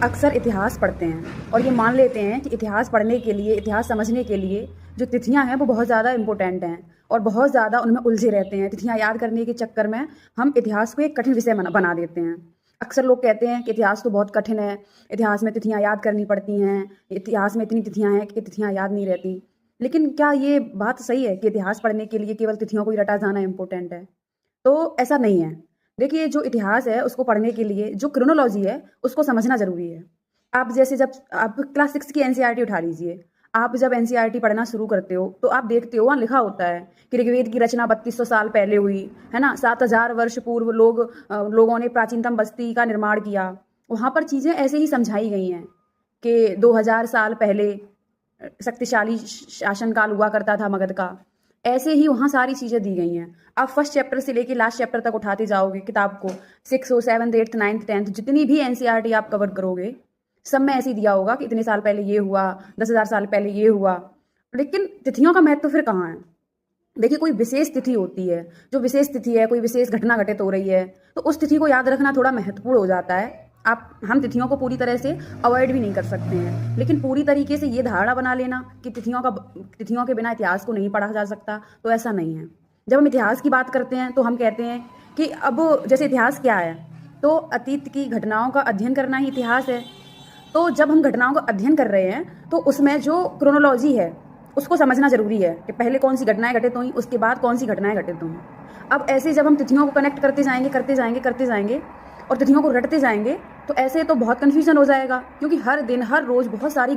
अक्सर इतिहास पढ़ते हैं और ये मान लेते हैं कि इतिहास पढ़ने के लिए, इतिहास समझने के लिए जो तिथियां हैं वो बहुत ज़्यादा इम्पोर्टेंट हैं और बहुत ज़्यादा उनमें उलझे रहते हैं। तिथियां याद करने के चक्कर में हम इतिहास को एक कठिन विषय बना देते हैं। अक्सर लोग कहते हैं कि इतिहास तो बहुत कठिन है, इतिहास में तिथियां याद करनी पड़ती हैं, इतिहास में इतनी तिथियां हैं कि तिथियां याद नहीं रहती। लेकिन क्या ये बात सही है कि इतिहास पढ़ने के लिए केवल तिथियों को ही रटा जाना इम्पोर्टेंट है? तो ऐसा नहीं है। देखिए, जो इतिहास है उसको पढ़ने के लिए जो क्रोनोलॉजी है उसको समझना ज़रूरी है। आप जैसे जब आप क्लास 6 की एनसीईआरटी उठा लीजिए। आप जब एनसीईआरटी पढ़ना शुरू करते हो तो आप देखते हो वहाँ लिखा होता है कि ऋग्वेद की रचना 3200 साल पहले हुई, है ना? 7000 वर्ष पूर्व लोगों ने प्राचीनतम बस्ती का निर्माण किया। वहाँ पर चीज़ें ऐसे ही समझाई गई हैं कि 2000 साल पहले शक्तिशाली शासनकाल हुआ करता था मगध का। ऐसे ही वहाँ सारी चीज़ें दी गई हैं। आप फर्स्ट चैप्टर से लेके लास्ट चैप्टर तक उठाते जाओगे किताब को, 6 हो, 7th, 8th, 9th, 10th जितनी भी एनसीईआरटी आप कवर करोगे, सब में ऐसे ही दिया होगा कि इतने साल पहले ये हुआ, 10,000 साल पहले ये हुआ। लेकिन तिथियों का महत्व फिर कहाँ है? देखिए, कोई विशेष तिथि होती है, जो विशेष तिथि है, कोई विशेष घटना घटित हो रही है, तो उस तिथि को याद रखना थोड़ा महत्वपूर्ण हो जाता है। हम तिथियों को पूरी तरह से अवॉइड भी नहीं कर सकते हैं, लेकिन पूरी तरीके से ये धारणा बना लेना कि तिथियों के बिना इतिहास को नहीं पढ़ा जा सकता, तो ऐसा नहीं है। जब हम इतिहास की बात करते हैं तो हम कहते हैं कि अब जैसे इतिहास क्या है, तो अतीत की घटनाओं का अध्ययन करना ही इतिहास है। तो जब हम घटनाओं का अध्ययन कर रहे हैं तो उसमें जो क्रोनोलॉजी है उसको समझना जरूरी है कि पहले कौन सी घटनाएं घटित हुई, उसके बाद कौन सी घटनाएं घटित हुई। अब ऐसे जब हम तिथियों को कनेक्ट करते जाएंगे और तिथियों को रटते जाएंगे तो ऐसे तो बहुत कन्फ्यूजन हो जाएगा, क्योंकि हर दिन हर रोज बहुत सारी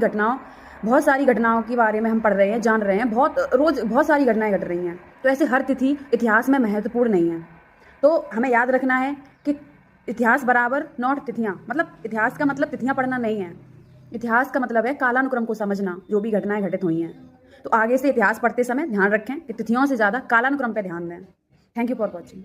घटनाओं के बारे में हम पढ़ रहे हैं, जान रहे हैं, रोज बहुत सारी घटनाएं घट रही हैं। तो ऐसे हर तिथि इतिहास में महत्वपूर्ण नहीं है। तो हमें याद रखना है कि इतिहास बराबर नॉट तिथियां, मतलब इतिहास का मतलब तिथियां पढ़ना नहीं है। इतिहास का मतलब है कालानुक्रम को समझना, जो भी घटनाएं घटित हुई हैं। तो आगे से इतिहास पढ़ते समय ध्यान रखें कि तिथियों से ज़्यादा कालानुक्रम पर ध्यान दें। Thank you for watching.